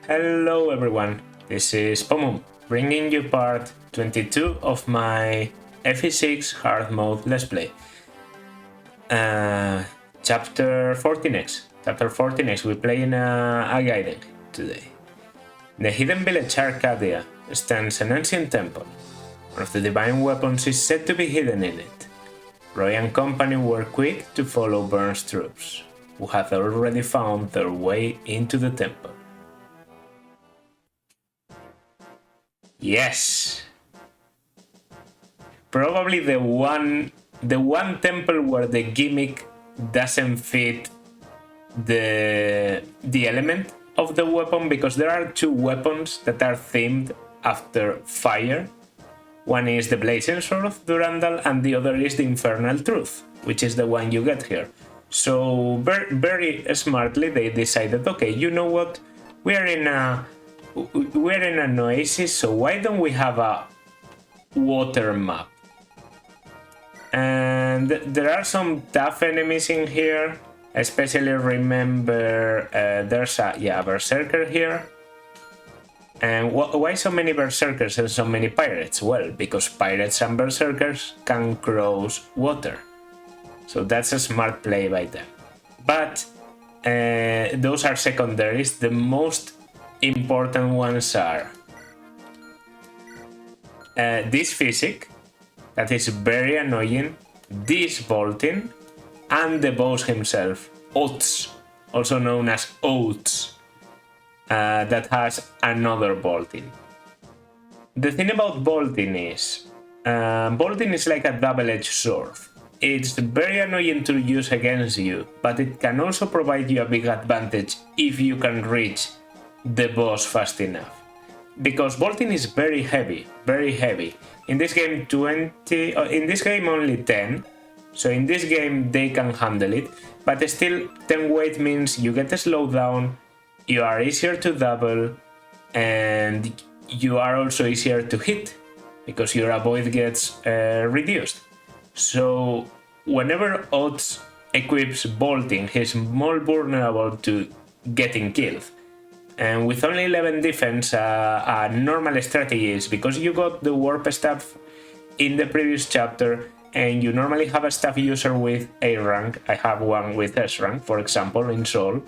Hello everyone, this is Pomum, bringing you part 22 of my FE6 hard mode let's play. Chapter 14x, we play in a guiding today. The hidden village Arcadia stands an ancient temple. One of the divine weapons is said to be hidden in it. Roy and company were quick to follow Byrne's troops, who had already found their way into the temple. Yes! Probably the one temple where the gimmick doesn't fit the element of the weapon, because there are two weapons that are themed after fire. One is the Blazing Sword of Durandal and the other is the Infernal Truth, which is the one you get here. So very smartly they decided, okay, you know what, we're in an Oasis, so why don't we have a water map? And there are some tough enemies in here, especially remember there's a berserker here. And why so many berserkers and so many pirates? Well, because pirates and berserkers can cross water, so that's a smart play by them. But those are secondaries. The most important ones are this physic, that is very annoying, this bolting, and the boss himself, Oaths, also known as Oaths, that has another bolting. The thing about bolting is like a double-edged sword. It's very annoying to use against you, but it can also provide you a big advantage if you can reach the boss fast enough. Because bolting is very heavy, very heavy. In this game 20, in this game only 10, so in this game they can handle it, but still 10 weight means you get a slowdown, you are easier to double, and you are also easier to hit, because your avoid gets reduced. So whenever Oaths equips bolting, he's more vulnerable to getting killed. And with only 11 defense, a normal strategy is, because you got the warp staff in the previous chapter, and you normally have a staff user with A rank, I have one with S rank, for example, in Soul,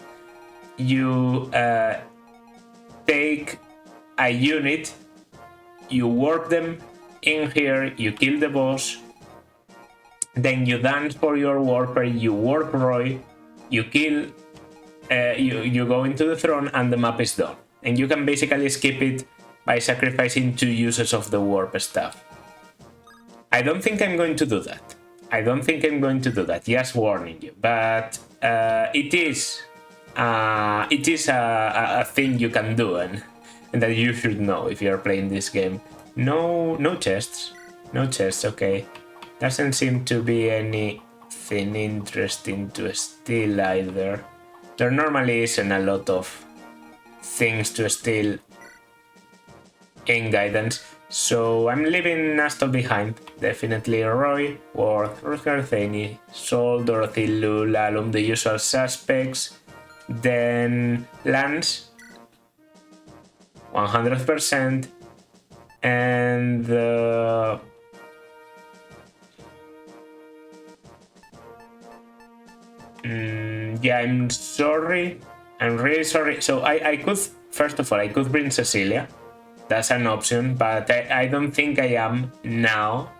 you take a unit, you warp them in here, you kill the boss, then you dance for your warper, you warp Roy, you kill, you go into the throne, and the map is done. And you can basically skip it by sacrificing 2 uses of the warp staff. I don't think I'm going to do that. Just warning you. But it is a thing you can do, and that you should know if you are playing this game. No chests, okay. Doesn't seem to be anything interesting to steal either. There normally isn't a lot of things to steal in guidance, so I'm leaving Aston behind. Definitely Roy, Worth, Rutger, Sol, Dorothy, Lou, Lalum, the usual suspects. Then Lance, 100%, and yeah, I'm really sorry. So I could, first of all, I could bring Cecilia. That's an option, but I don't think I am now.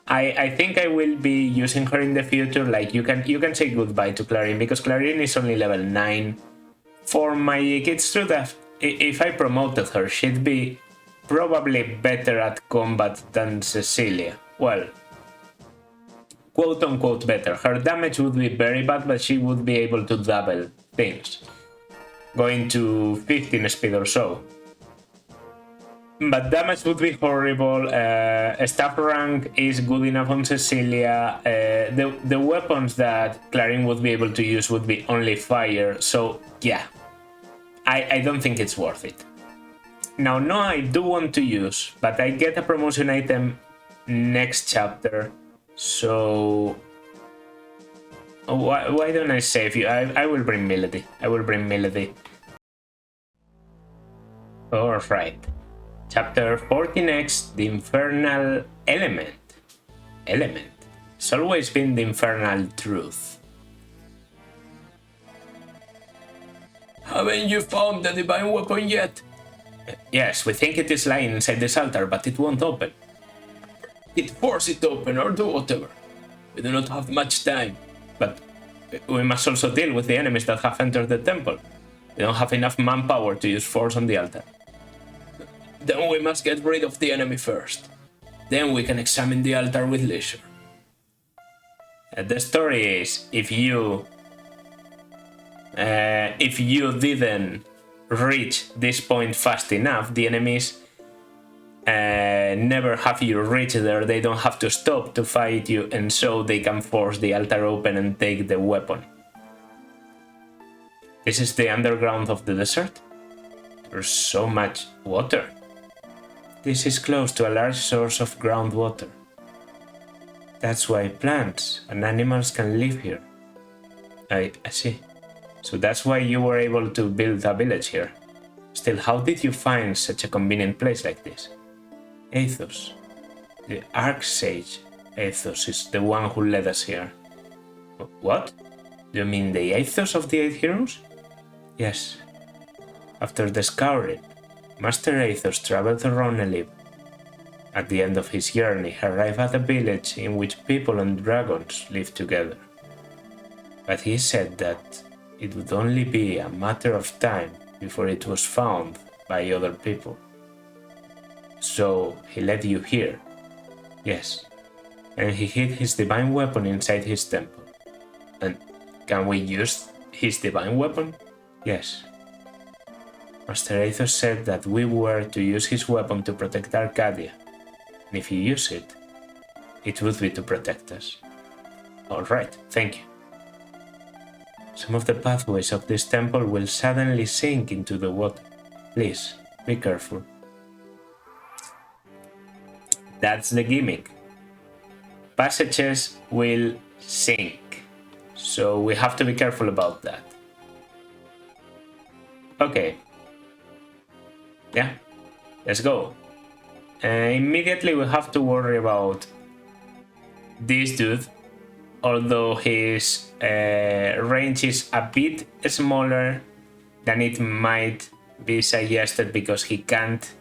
I think I will be using her in the future. Like, you can say goodbye to Clarine, because Clarine is only level 9. For my it's true that if I promoted her, she'd be probably better at combat than Cecilia. Well, quote-unquote better. Her damage would be very bad, but she would be able to double things, going to 15 speed or so. But damage would be horrible. Staff rank is good enough on Cecilia. The weapons that Clarine would be able to use would be only fire, so yeah, I don't think it's worth it. Now, no, I do want to use, but I get a promotion item next chapter. So why don't I save you? I will bring Melody. Alright. Chapter 14X, the Infernal Element. Element. It's always been the Infernal Truth. Haven't you found the divine weapon yet? Yes, we think it is lying inside this altar, but it won't open. Force it open or do whatever. We do not have much time. But we must also deal with the enemies that have entered the temple. We don't have enough manpower to use force on the altar. Then we must get rid of the enemy first. Then we can examine the altar with leisure. The story is, if you didn't reach this point fast enough, the enemies never have you reach there. They don't have to stop to fight you, and so they can force the altar open and take the weapon. This is the underground of the desert. There's so much water. This is close to a large source of groundwater. That's why plants and animals can live here. I see. So that's why you were able to build a village here. Still, how did you find such a convenient place like this? Athos. The Archsage Athos is the one who led us here. What? Do you mean the Athos of the 8 heroes? Yes. After the scouring, Master Athos traveled around Elib. At the end of his journey, he arrived at a village in which people and dragons lived together. But he said that it would only be a matter of time before it was found by other people. So he led you here. Yes. And he hid his divine weapon inside his temple. And can we use his divine weapon? Yes. Master Athos said that we were to use his weapon to protect Arcadia. And if you use it, it would be to protect us. Alright, thank you. Some of the pathways of this temple will suddenly sink into the water. Please, be careful. That's the gimmick. Passages will sink. So we have to be careful about that. Okay. Yeah, let's go. Immediately we have to worry about this dude, although his range is a bit smaller than it might be suggested because he can't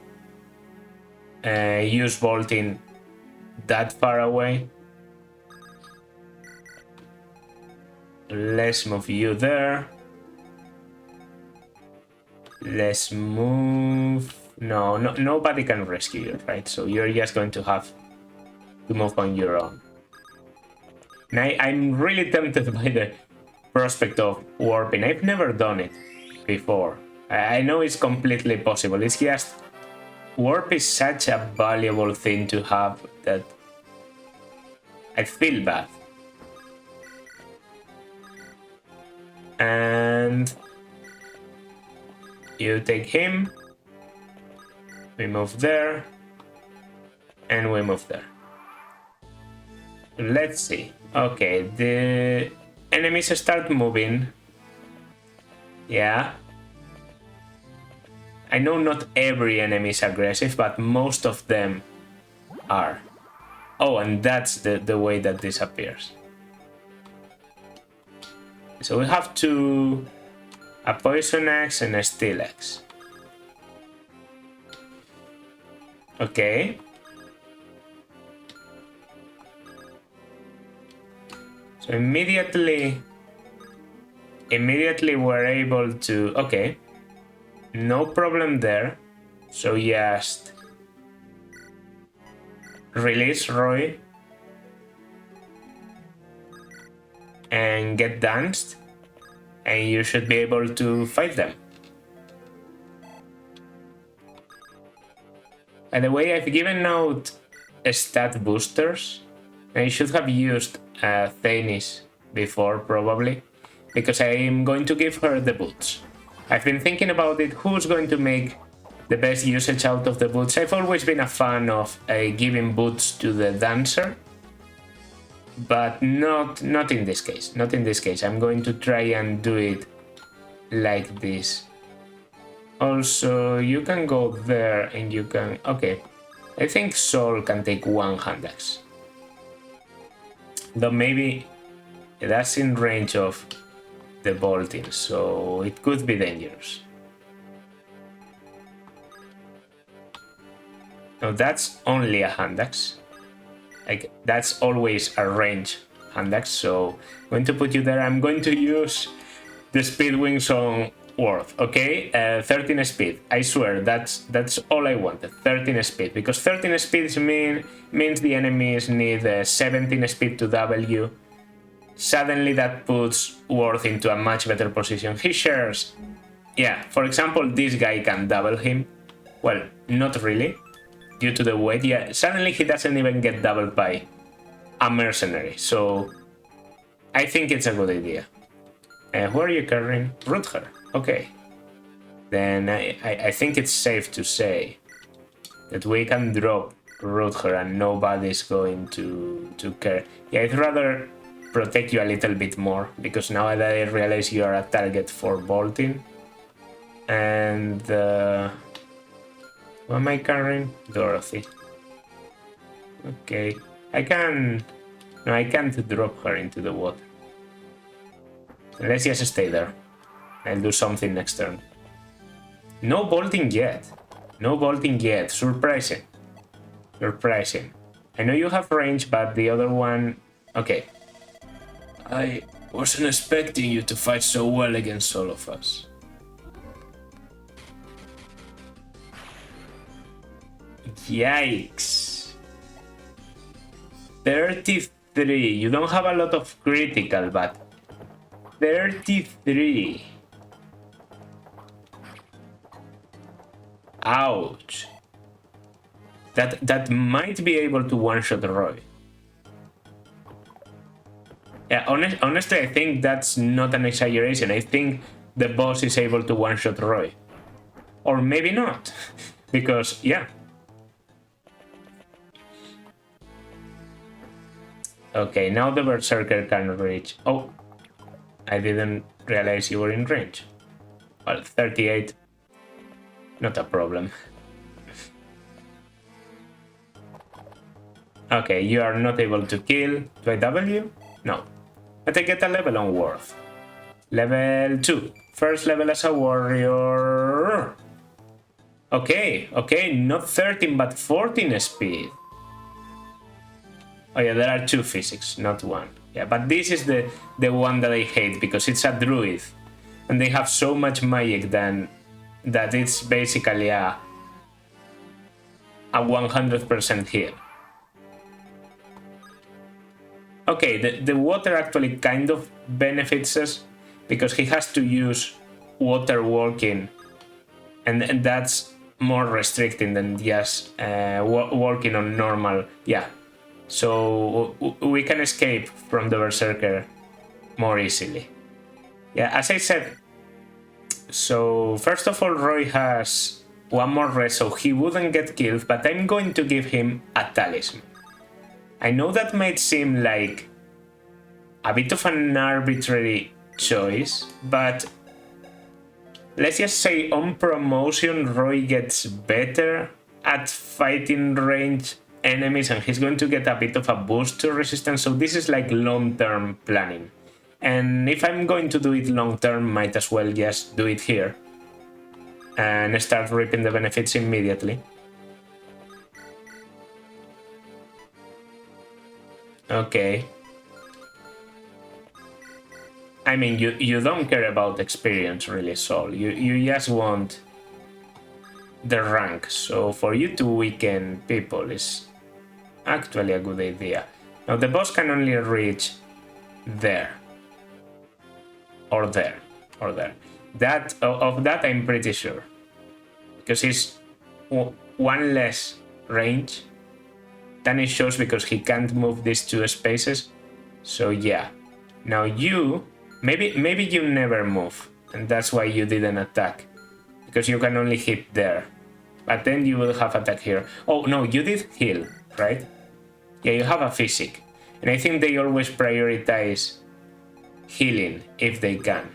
use vaulting that far away. Let's move you there. Let's move... No, nobody can rescue you, right? So you're just going to have to move on your own. And I'm really tempted by the prospect of warping. I've never done it before. I know it's completely possible. It's just... warp is such a valuable thing to have that I feel bad. And... you take him. We move there. And we move there. Let's see. Okay, the enemies start moving. Yeah. I know not every enemy is aggressive, but most of them are. Oh, and that's the way that this appears. So we have two... a Poison Axe and a Steel Axe. Okay. So immediately we're able to... okay. No problem there. So just... release Roy. And get danced. And you should be able to fight them. By the way, I've given out stat boosters. I should have used Thanis before, probably, because I'm going to give her the boots. I've been thinking about it, who's going to make the best usage out of the boots. I've always been a fan of giving boots to the dancer, but not in this case. Not in this case. I'm going to try and do it like this. Also, you can go there and you can... Okay. I think Sol can take one hand axe. Though maybe that's in range of the bolting, so it could be dangerous. No, that's only a hand axe. Like, that's always a range hand axe, so I'm going to put you there. I'm going to use the speed wings on Worth, okay? 13 speed. I swear, that's all I wanted. 13 speed, because 13 speed means the enemies need 17 speed to W. Suddenly that puts Worth into a much better position. He shares... Yeah, for example, this guy can double him. Well, not really, due to the weight. Yeah, suddenly he doesn't even get doubled by a mercenary, so I think it's a good idea. Who are you carrying? Rutger. Okay. Then I think it's safe to say that we can drop Rutger and nobody's going to care. Yeah, I'd rather protect you a little bit more, because now that I realize you are a target for bolting. And who am I carrying? Dorothy. Okay. I can't drop her into the water. Let's just stay there. I'll do something next turn. No bolting yet. No bolting yet. Surprising. Surprising. I know you have range, but the other one... Okay. I wasn't expecting you to fight so well against all of us. Yikes. 33. You don't have a lot of critical, but 33. Ouch. That might be able to one-shot Roy. Yeah, honestly, I think that's not an exaggeration. I think the boss is able to one-shot Roy. Or maybe not. Because, yeah. Okay, now the Berserker can reach... Oh, I didn't realize you were in range. Well, 38. Not a problem. Okay, you are not able to kill. Do I W? No. But I get a level on Worth. Level 2. First level as a warrior. Okay, okay, not 13 but 14 speed. Oh yeah, there are 2 physics, not 1. Yeah, but this is the one that I hate, because it's a druid. And they have so much magic that it's basically a 100% heal. Okay, the water actually kind of benefits us, because he has to use water walking, and that's more restricting than just walking on normal. Yeah, so we can escape from the Berserker more easily. Yeah, as I said, so first of all, Roy has one more rest, so he wouldn't get killed, but I'm going to give him a talisman. I know that might seem like a bit of an arbitrary choice, but let's just say on promotion, Roy gets better at fighting range enemies, and he's going to get a bit of a boost to resistance, so this is like long-term planning. And if I'm going to do it long-term, might as well just do it here and start reaping the benefits immediately. Okay. I mean, you don't care about experience really, Sol. You just want the rank. So for you to weaken people is actually a good idea. Now the boss can only reach there. Or there. Or there. Of that I'm pretty sure. Because he's one less range than it shows, because he can't move these 2 spaces. So yeah. Now you... Maybe you never move, and that's why you didn't attack. Because you can only hit there. But then you will have attack here. Oh, no, you did heal, right? Yeah, you have a physic. And I think they always prioritize healing if they can.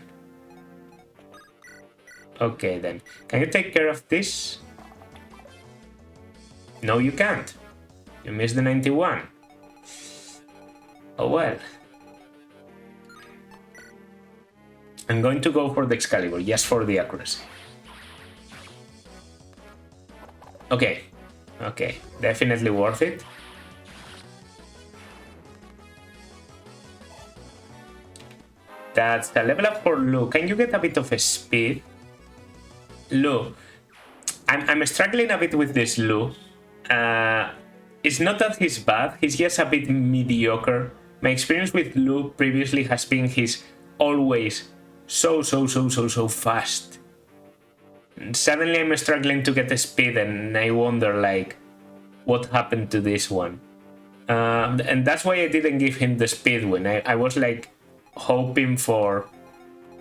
Okay, then. Can you take care of this? No, you can't. You missed the 91. Oh well. I'm going to go for the Excalibur, just for the accuracy. Okay. Okay, definitely worth it. That's a level up for Lu. Can you get a bit of a speed? Lu. I'm struggling a bit with this Lu. It's not that he's bad, he's just a bit mediocre. My experience with Lu previously has been he's always so fast. And suddenly I'm struggling to get the speed and I wonder like what happened to this one. And that's why I didn't give him the speed win. I was like hoping for,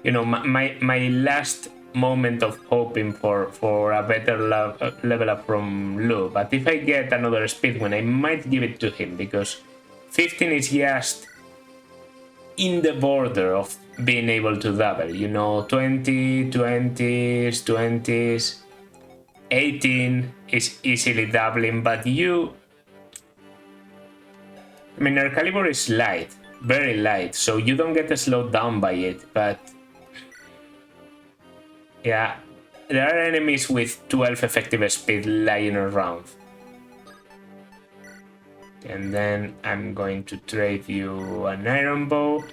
you know, my last moment of hoping for a better level up from Lu. But if I get another speed win, I might give it to him because 15 is just in the border of being able to double, you know, 20, 20s, 20s, 18 is easily doubling, but I mean, our caliber is light, very light, so you don't get slowed down by it, but yeah, there are enemies with 12 effective speed lying around. And then I'm going to trade you an iron bow.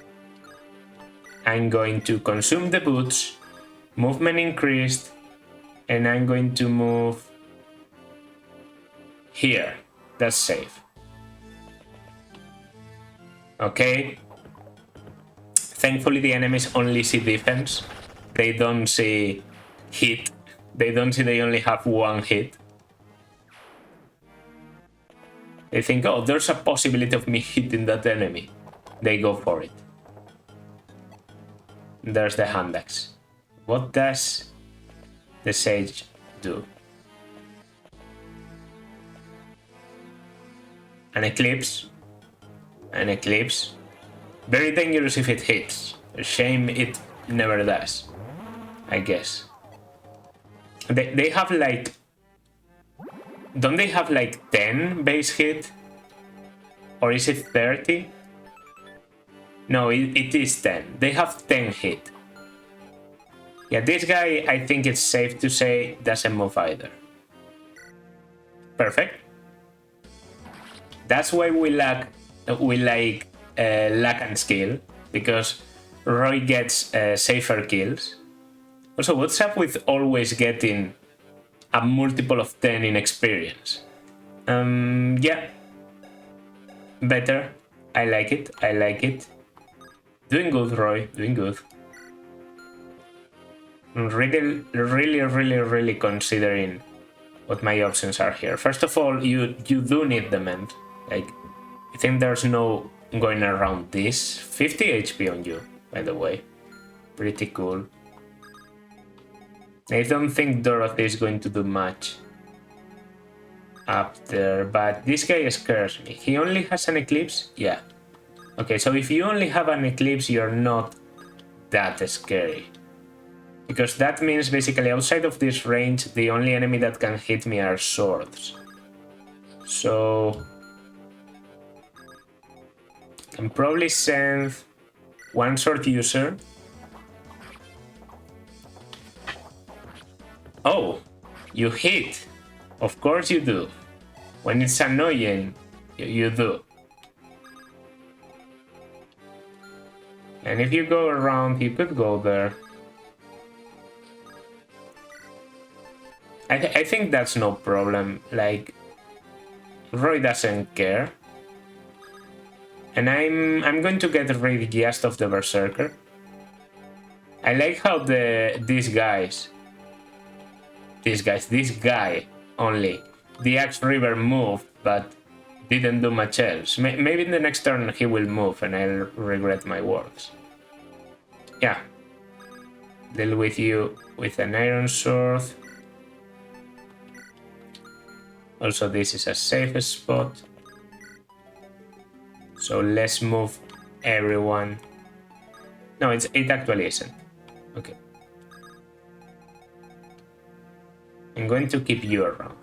I'm going to consume the boots, movement increased, and I'm going to move here. That's safe. Okay. Thankfully the enemies only see defense. They don't see hit. They only have one hit. They think, oh, there's a possibility of me hitting that enemy. They go for it. There's the hand axe. What does the sage do? An eclipse. An eclipse. Very dangerous if it hits. A shame it never does, I guess. They have like... Don't they have like 10 base hit? Or is it 30? No, it is 10. They have 10 hit. Yeah, this guy, I think it's safe to say, doesn't move either. Perfect. That's why we like luck and skill, because Roy gets safer kills. Also, what's up with always getting a multiple of 10 in experience? Yeah. Better. I like it. I like it. Doing good, Roy. Doing good. Really considering what my options are here. First of all, you do need the mend. Like, I think there's no going around this. 50 HP on you, by the way. Pretty cool. I don't think Dorothy is going to do much up there, but this guy scares me. He only has an eclipse? Yeah. Okay, so if you only have an eclipse, you're not that scary. Because that means basically outside of this range, the only enemy that can hit me are swords. So... I can probably send one sword user. Oh, you hit. Of course you do. When it's annoying, you do. And if you go around, you could go there. I think that's no problem. Like, Roy doesn't care. And I'm going to get rid just of the Berserker. I like how this guy only. The Axe River moved, but didn't do much else. Maybe in the next turn he will move and I'll regret my words. Yeah. Deal with you with an iron sword. Also, this is a safe spot. So let's move everyone. No, it actually isn't. Okay. I'm going to keep you around.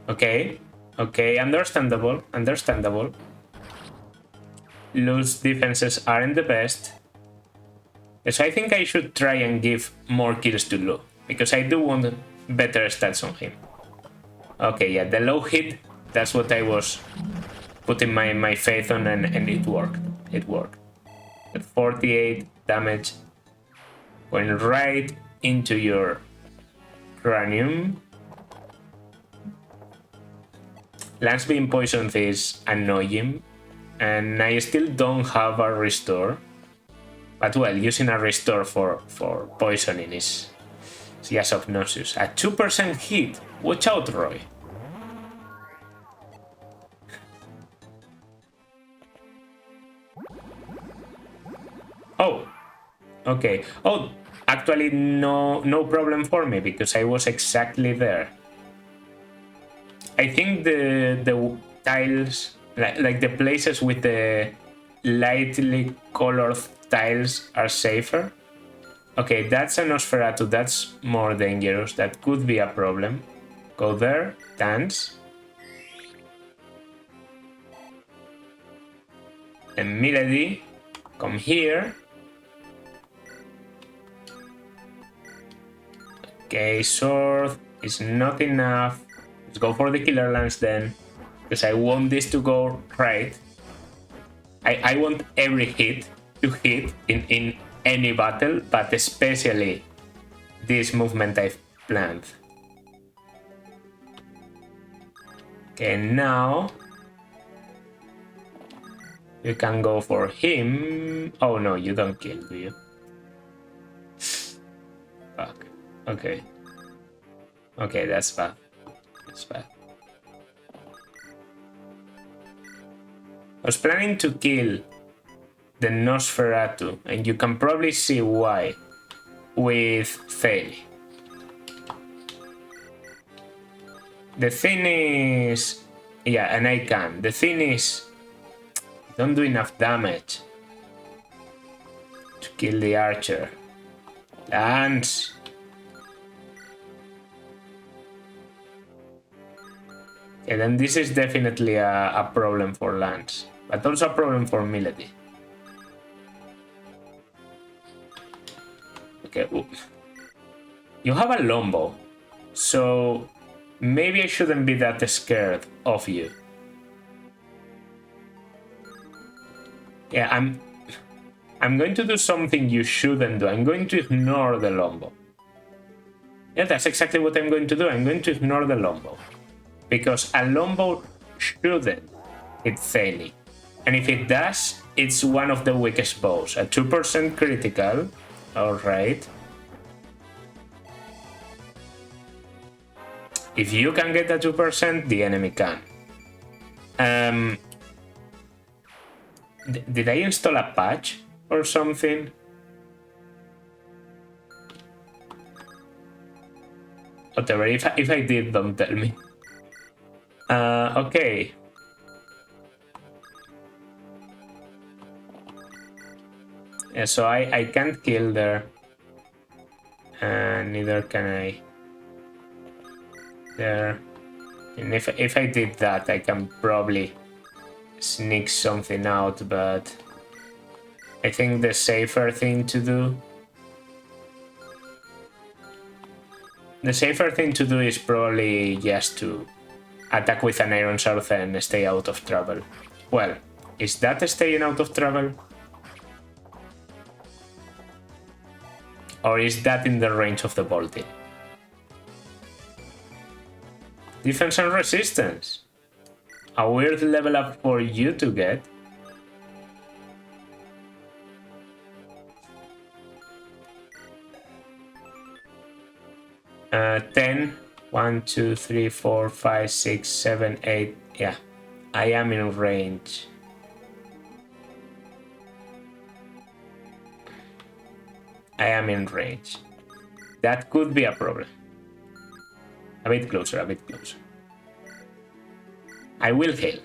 Okay, understandable. Loose defenses aren't the best. So I think I should try and give more kills to Lu, because I do want better stats on him. Okay, yeah, the low hit, that's what I was putting my faith on, and it worked. It worked. At 48 damage, going right into your cranium. Lance being poisoned is annoying, and I still don't have a restore. But well, using a restore for poisoning is just obnoxious. A 2% hit. Watch out, Roy. Oh, okay. Oh, actually no problem for me, because I was exactly there. I think the tiles, like the places with the lightly colored tiles are safer. Okay, that's a Nosferatu, that's more dangerous. That could be a problem. Go there, dance. And Milady, come here. Okay, sword is not enough. Let's go for the killer lance then, because I want this to go right. I want every hit to hit in any battle, but especially this movement I've planned. Okay, now you can go for him. Oh no, you don't kill, do you? Fuck. Okay. Okay, that's bad. That's bad. I was planning to kill the Nosferatu, and you can probably see why, with Thale. The thing is... Yeah, and I can. The thing is... Don't do enough damage to kill the archer. Lance! And then this is definitely a problem for Lance, but also a problem for Milady. Okay, you have a longbow, so maybe I shouldn't be that scared of you. Yeah, I'm going to do something you shouldn't do. I'm going to ignore the longbow. Yeah, that's exactly what I'm going to do. I'm going to ignore the longbow, because a longbow shouldn't hit Thale. And if it does, it's one of the weakest bows. A 2% critical. Alright. If you can get a 2%, the enemy can. Did I install a patch or something? Whatever, if I did, don't tell me. Okay. Yeah, so I can't kill there. And neither can I. There. And if I did that, I can probably sneak something out, but I think the safer thing to do... The safer thing to do is probably just to attack with an iron sword and stay out of trouble. Well, is that staying out of trouble? Or is that in the range of the bolting? Defense and resistance. A weird level up for you to get. Uh, 10. 1, 2, 3, 4, 5, 6, 7, 8. Yeah, I am in range. I am in range. That could be a problem. A bit closer, a bit closer. I will heal.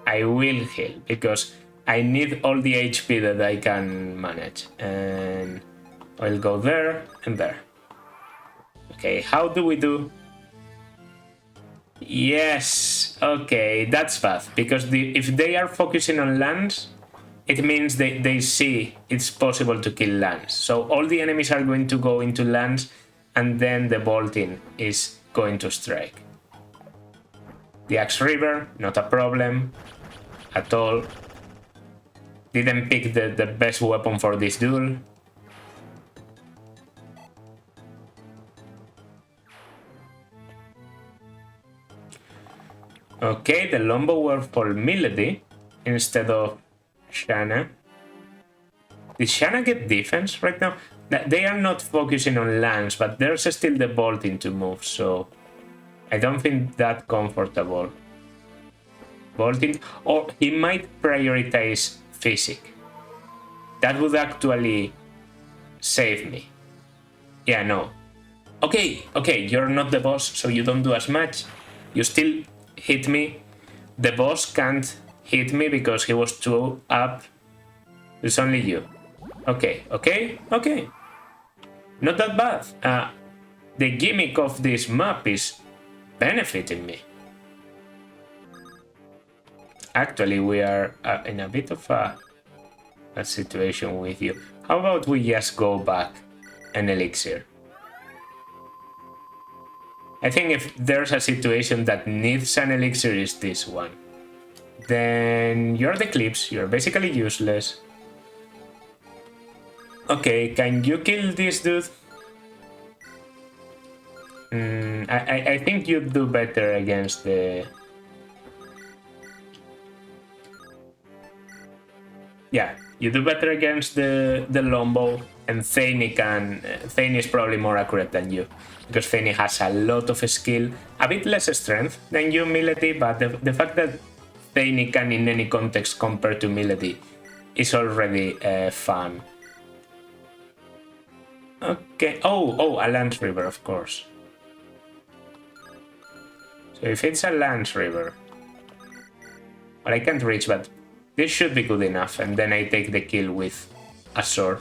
I will heal, because I need all the HP that I can manage. And I'll go there and there. Okay, how do we do? Yes, okay, that's bad, because if they are focusing on lands, it means they see it's possible to kill lands. So all the enemies are going to go into lands, and then the bolting is going to strike. The Axe River, not a problem at all. Didn't pick the best weapon for this duel. Okay, the longbow were for Milady instead of Shanna. Did Shanna get defense right now? They are not focusing on lands, but there's still the bolting to move, so I don't think that comfortable. Bolting, or he might prioritize physic. That would actually save me. Yeah, no. Okay, you're not the boss, so you don't do as much. You still hit me. The boss can't hit me because he was too up. It's only you. Okay. Not that bad. The gimmick of this map is benefiting me. Actually, we are in a bit of a situation with you. How about we just go back an elixir? I think if there's a situation that needs an elixir, is this one. Then you're the Eclipse, you're basically useless. Okay, can you kill this dude? I think you do better against the... Yeah, you do better against the longbow, and Thane is probably more accurate than you, because Thane has a lot of skill, a bit less strength than you, Milady, but the fact that Thane can in any context compare to Milady is already fun. Okay, oh, a Lance River, of course. So if it's a Lance River, well, I can't reach, but this should be good enough, and then I take the kill with a sword.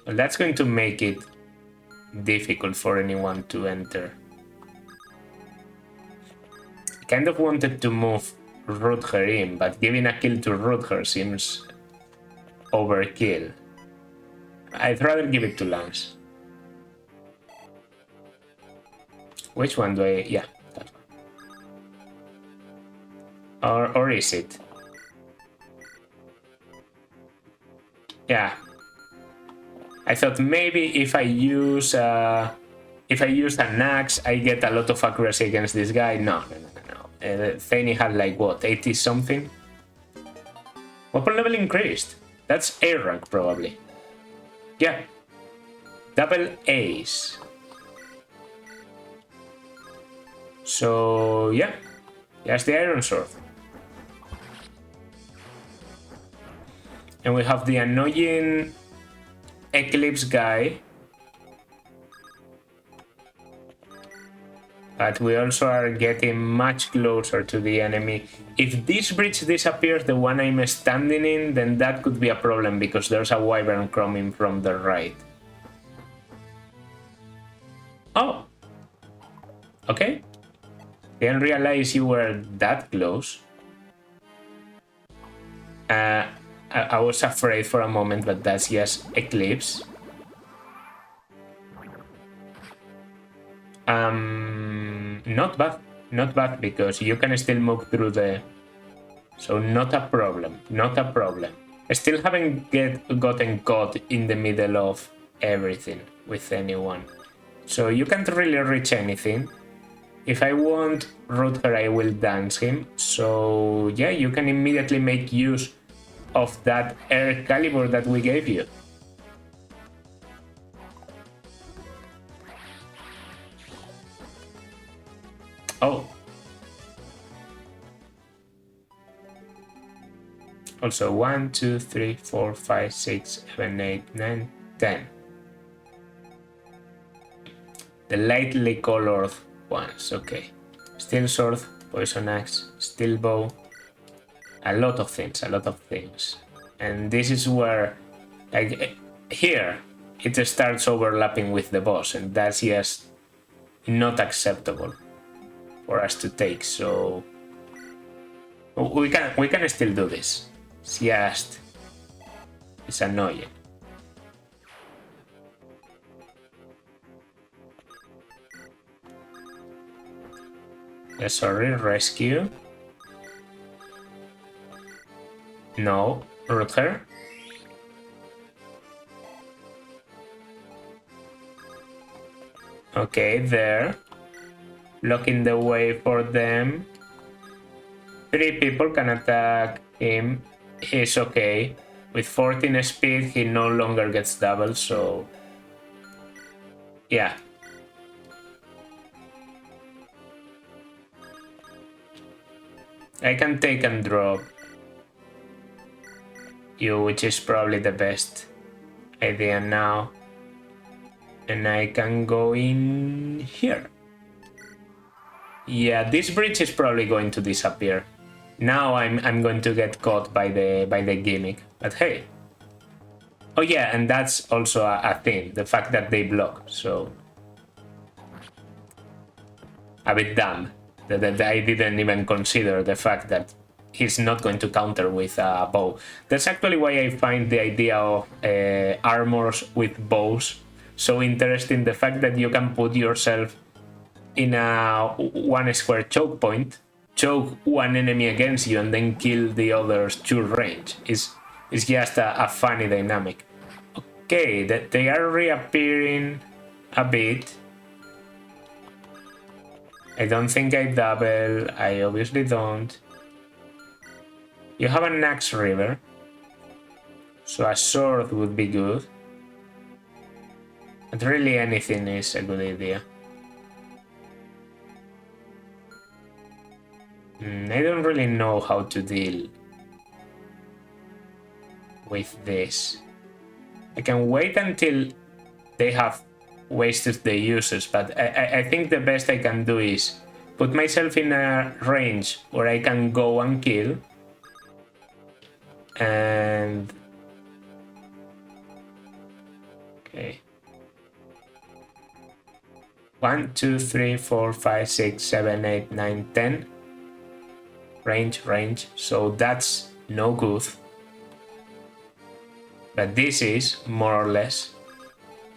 Well, that's going to make it difficult for anyone to enter. I kind of wanted to move Rutger in, but giving a kill to Rutger seems overkill. I'd rather give it to Lance. Which one do I... Yeah, that one. Or is it? Yeah. I thought maybe if I use an axe, I get a lot of accuracy against this guy. No. Thane had like what, 80 something? Weapon level increased. That's A rank probably. Yeah. Double Ace. So yeah. That's the Iron Sword. And we have the annoying Eclipse guy. But we also are getting much closer to the enemy. If this bridge disappears, the one I'm standing in, then that could be a problem, because there's a wyvern coming from the right. Oh! Okay. Didn't realize you were that close. I was afraid for a moment, but that's just Eclipse. Not bad, because you can still move through the... So not a problem. I still haven't gotten caught in the middle of everything with anyone. So you can't really reach anything. If I want Rutger, I will dance him. So yeah, you can immediately make use of that air caliber that we gave you. Oh. Also 1, 2, 3, 4, 5, 6, 7, 8, 9, 10. The lightly colored ones, okay. Steel sword, poison axe, steel bow. A lot of things. And this is where Like here, it starts overlapping with the boss, and that's just not acceptable for us to take. So we can still do this. It's annoying. Sorry, rescue. No, root her. Okay, there. Blocking the way for them. 3 people can attack him. He's okay. With 14 speed, he no longer gets double, so... yeah. I can take and drop you, which is probably the best idea now. And I can go in here. Yeah, this bridge is probably going to disappear. Now I'm going to get caught by the gimmick. But hey. Oh yeah, and that's also a thing, the fact that they block, so a bit dumb. That I didn't even consider the fact that he's not going to counter with a bow. That's actually why I find the idea of armors with bows so interesting. The fact that you can put yourself in a 1 square choke point, choke one enemy against you, and then kill the others to range is just a funny dynamic. Okay, that they are reappearing a bit. I don't think I double. I obviously don't. You have an axe river, so a sword would be good. But really anything is a good idea. I don't really know how to deal with this. I can wait until they have wasted the uses, but I think the best I can do is put myself in a range where I can go and kill. And... okay. 1, 2, 3, 4, 5, 6, 7, 8, 9, 10. Range. So that's no good. But this is more or less.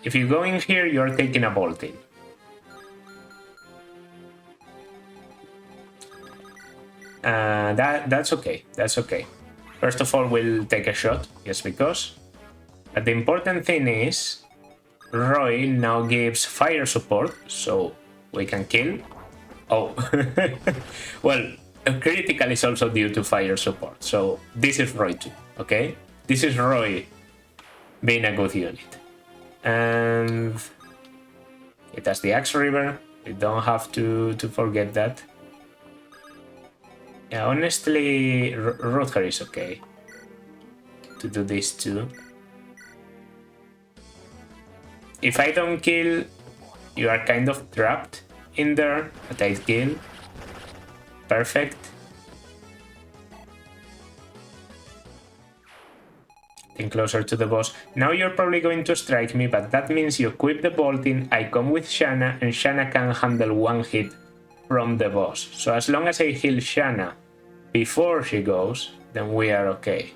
If you go in here, you're taking a bolting. That's okay. That's okay. First of all, we'll take a shot, just because. But the important thing is, Roy now gives fire support, so we can kill. Oh, well, critical is also due to fire support, so this is Roy too, okay? This is Roy being a good unit. And it has the Axe River, we don't have to forget that. Yeah, honestly, Rutger is okay to do this too. If I don't kill, you are kind of trapped in there, but I kill. Perfect. Getting closer to the boss. Now you're probably going to strike me, but that means you equip the bolting, I come with Shanna, and Shanna can handle one hit from the boss. So as long as I heal Shanna before she goes, then we are okay.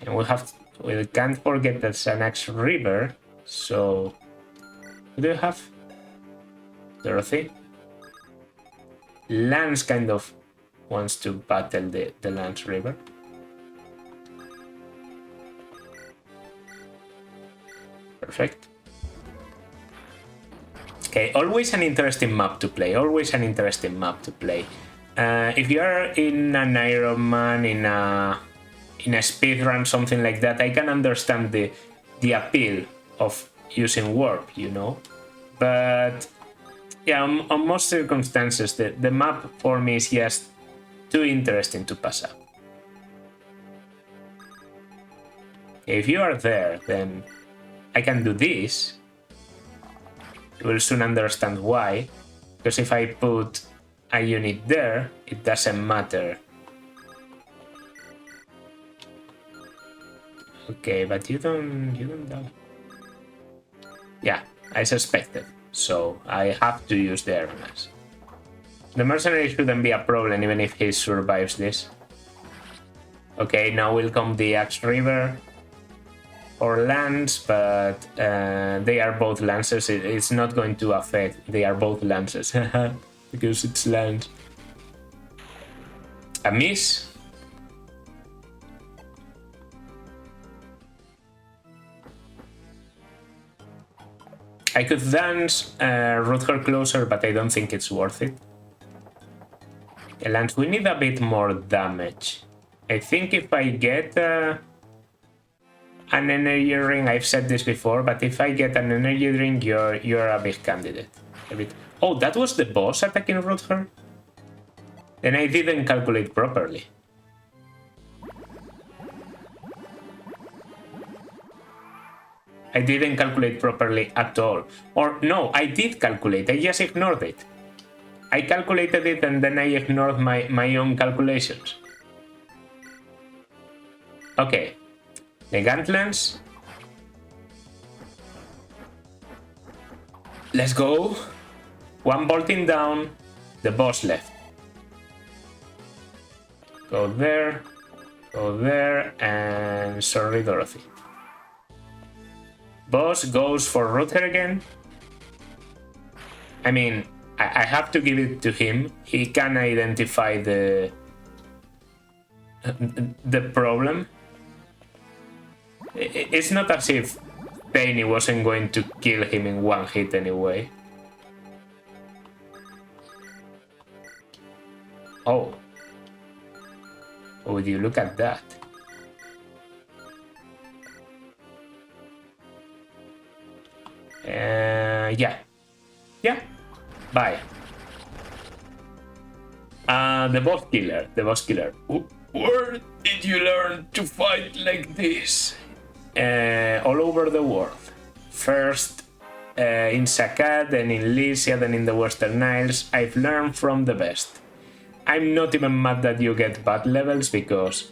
And we can't forget that's an Axe River, so... What do you have? Dorothy? Lance kind of wants to battle the Lance River. Perfect. Okay, always an interesting map to play. Always an interesting map to play. If you are in an Iron Man, in a speedrun, something like that, I can understand the appeal of using warp, you know. But yeah, on most circumstances, the map for me is just too interesting to pass up. If you are there, then I can do this. You will soon understand why. Because if I put a unit there, it doesn't matter Okay, but you don't die. Yeah, I suspected. So I have to use the Iron Mask. The mercenary shouldn't be a problem even if he survives this. Okay, now will come the Axe River or Lance, but they are both Lances. It's not going to affect. They are both Lances because it's Lance. A miss. I could dance root her closer, but I don't think it's worth it. Lance, we need a bit more damage. I think if I get an energy ring, I've said this before, but if I get an energy ring, you're a big candidate. A bit. Oh, that was the boss attacking root her? Then I didn't calculate properly. I didn't calculate properly at all. Or no, I did calculate, I just ignored it. I calculated it and then I ignored my own calculations. Okay, the Gantlance. Let's go. One bolting down, the boss left. Go there, and sorry, Dorothy. Boss goes for Rutger again. I mean, I have to give it to him. He can identify the problem. It's not as if Penny wasn't going to kill him in one hit anyway. Oh. Would you look at that? Yeah. Yeah. Bye. The boss killer. Where did you learn to fight like this? All over the world. First in Saqqat, then in Lycia, then in the Western Isles. I've learned from the best. I'm not even mad that you get bad levels because...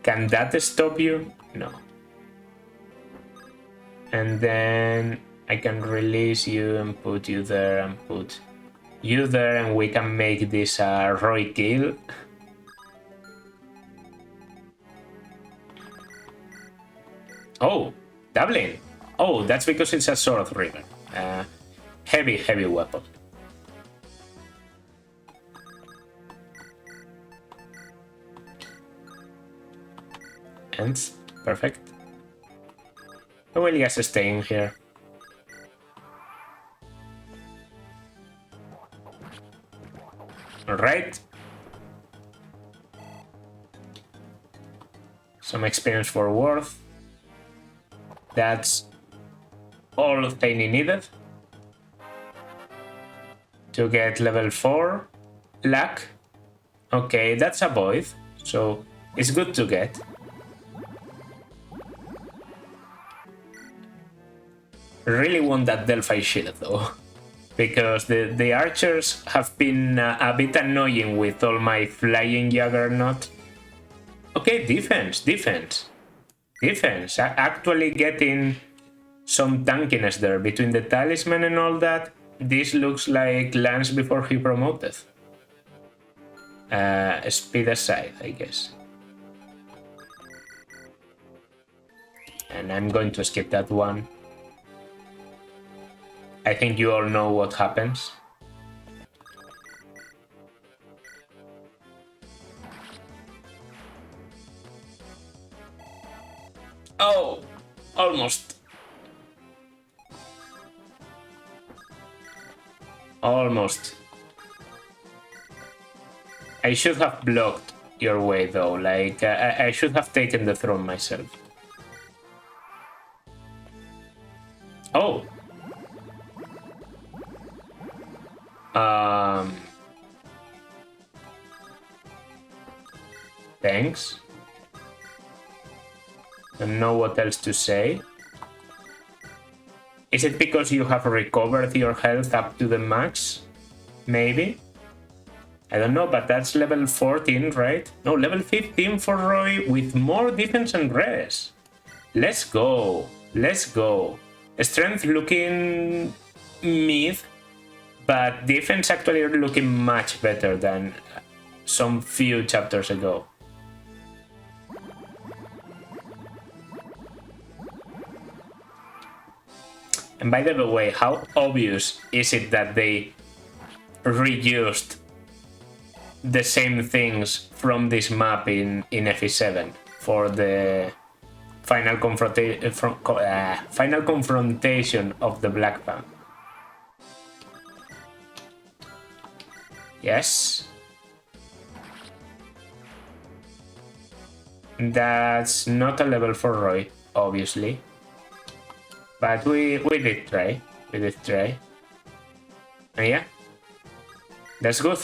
Can that stop you? No. And then I can release you and put you there and put you there and we can make this a Roy kill. Oh, doubling. Oh, that's because it's a sword river. Heavy weapon. Ends. Perfect. I will just stay in here. Alright. Some experience for Worth. That's all Tiny needed to get level 4. Luck. Okay, that's a void, so it's good to get. Really want that Delphi shield though, because the archers have been a bit annoying with all my flying juggernaut. Okay, defense. Actually getting some tankiness there between the talisman and all that. This looks like Lance before he promoted. Speed aside, I guess. And I'm going to skip that one. I think you all know what happens. Oh, almost. Almost. I should have blocked your way though, like I should have taken the throne myself. Oh. Thanks. Don't know what else to say. Is it because you have recovered your health up to the max? Maybe? I don't know, but that's level 14, right? No, level 15 for Roy with more defense and res. Let's go. Let's go. Strength looking mid, but defense actually looking much better than some few chapters ago. And by the way, how obvious is it that they reused the same things from this map in FE7 for the final confrontation of the Black Fang? Yes. That's not a level for Roy, obviously. But we did try. We did try. And yeah. That's good.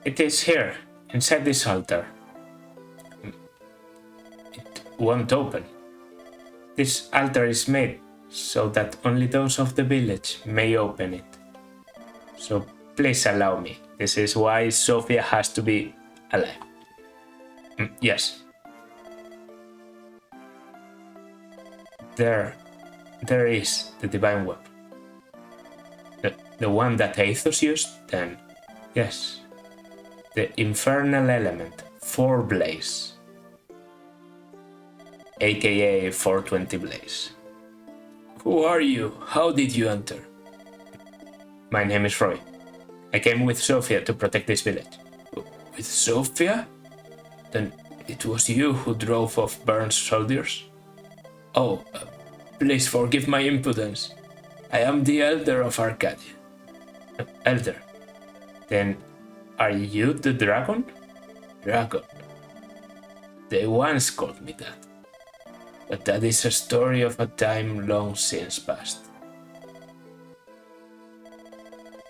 It is here, inside this altar. It won't open. This altar is made so that only those of the village may open it. So please allow me. This is why Sophia has to be alive. Yes. There is the divine weapon. The one that Athos used, then yes. The infernal element, Forblaze, aka 420 Blaze. Who are you? How did you enter? My name is Roy. I came with Sophia to protect this village. With Sophia? Then it was you who drove off Burns' soldiers? Oh, please forgive my impudence. I am the Elder of Arcadia. Elder? Then are you the dragon? Dragon. They once called me that. But that is a story of a time long since past.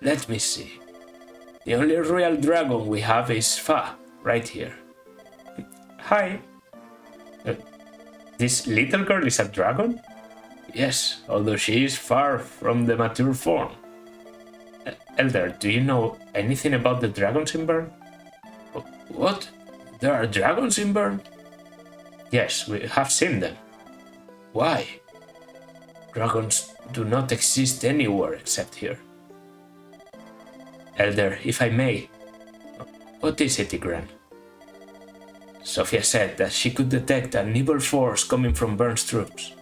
Let me see. The only real dragon we have is Fa, right here. Hi. This little girl is a dragon? Yes, although she is far from the mature form. Elder, do you know anything about the dragons in Bern? What? There are dragons in Bern? Yes, we have seen them. Why? Dragons do not exist anywhere except here. Elder, if I may. What is it, Tigran? Sophia said that she could detect an evil force coming from Bern's troops.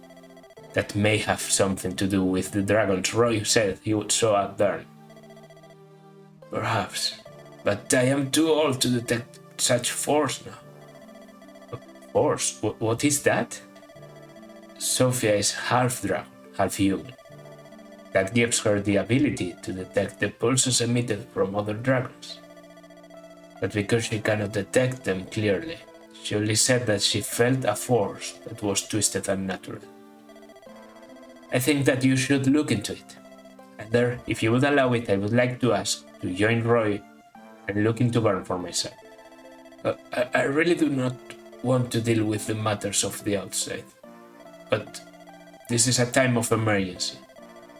That may have something to do with the dragons Roy said he would saw at Bern. Perhaps, but I am too old to detect such force now. Force? What is that? Sophia is half dragon, half human. That gives her the ability to detect the pulses emitted from other dragons. But because she cannot detect them clearly, she only said that she felt a force that was twisted and unnatural. I think that you should look into it. And there, if you would allow it, I would like to ask to join Roy and look into Bern for myself. I really do not want to deal with the matters of the outside. But this is a time of emergency.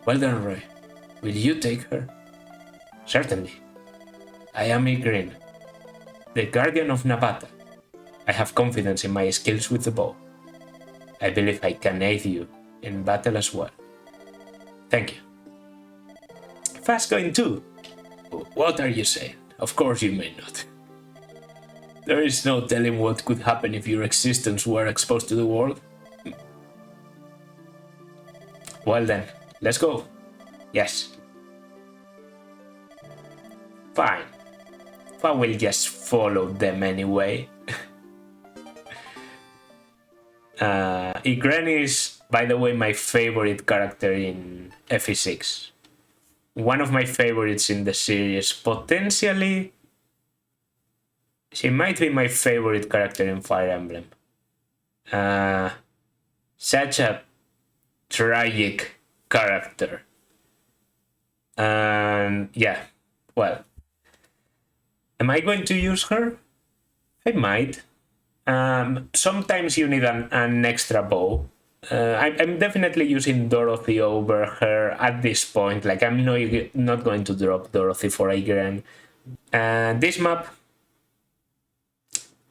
Well done, Roy. Will you take her? Certainly. I am Igrin, the guardian of Navata. I have confidence in my skills with the bow. I believe I can aid you in battle as well. Thank you. Fast going too. What are you saying? Of course you may not. There is no telling what could happen if your existence were exposed to the world. Well then, let's go. Yes. Fine. I will just follow them anyway. Igren is, by the way, my favorite character in FE6. One of my favorites in the series. Potentially, she might be my favorite character in Fire Emblem. Such a tragic character. And yeah, well, am I going to use her? I might. Sometimes you need an extra bow, I'm definitely using Dorothy over her at this point. Like, I'm not going to drop Dorothy for Aigeran. This map,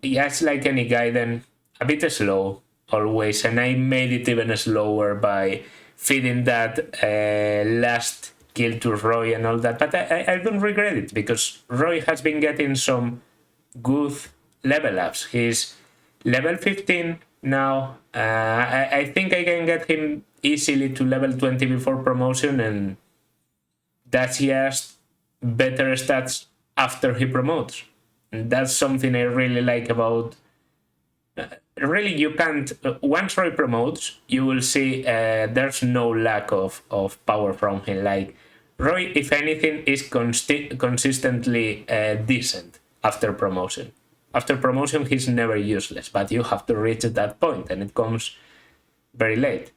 yeah, it's like any Gaiden, a bit slow always, and I made it even slower by feeding that last kill to Roy and all that. But I don't regret it, because Roy has been getting some good level ups. He's level 15 now. I think I can get him easily to level 20 before promotion, and that's just better stats after he promotes. And that's something I really like about. Really, you can't. Once Roy promotes, you will see there's no lack of power from him. Like, Roy, if anything, is consistently decent after promotion. After promotion, he's never useless, but you have to reach that point, and it comes very late.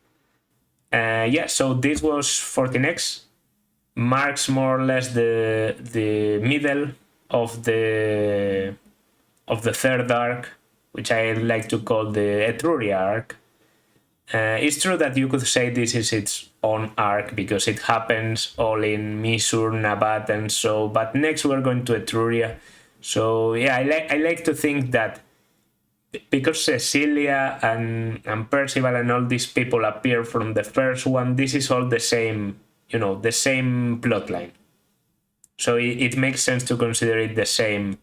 Yeah, so this was 14x. Marks more or less the middle of the third arc, which I like to call the Etruria arc. It's true that you could say this is its own arc because it happens all in Misur, Nabat, and so. But next we're going to Etruria. So yeah, I like to think that because Cecilia and Percival and all these people appear from the first one, this is all the same, the same plotline. So it makes sense to consider it the same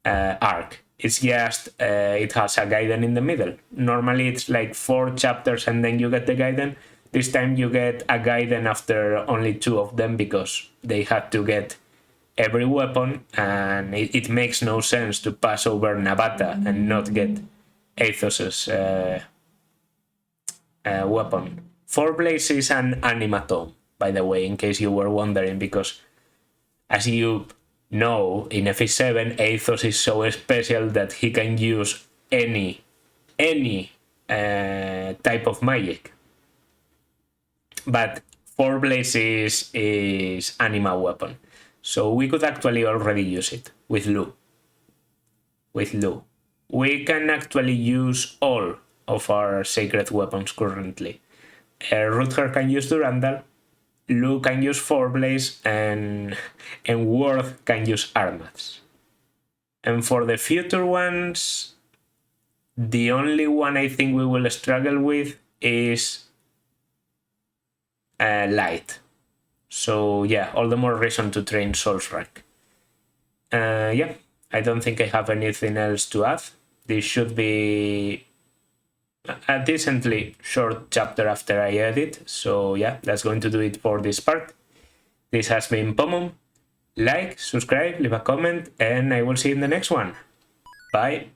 arc. It's just it has a Gaiden in the middle. Normally it's like 4 chapters and then you get the Gaiden. This time you get a Gaiden after only 2 of them because they had to get every weapon, and it makes no sense to pass over Navata and not get Athos's weapon. Forblaze is an animatome, by the way, in case you were wondering, because as you know, in FE7, Athos is so special that he can use any type of magic. But Forblaze is anima weapon. So we could actually already use it with Lu. We can actually use all of our sacred weapons currently. Rutger can use Durandal, Lu can use Forblaze, and Worth can use Armads. And for the future ones, the only one I think we will struggle with is Light. So yeah, all the more reason to train Souls rank. Yeah, I don't think I have anything else to add. This should be a decently short chapter after I edit. So yeah, that's going to do it for this part. This has been Pomum. Like, subscribe, leave a comment, and I will see you in the next one. Bye.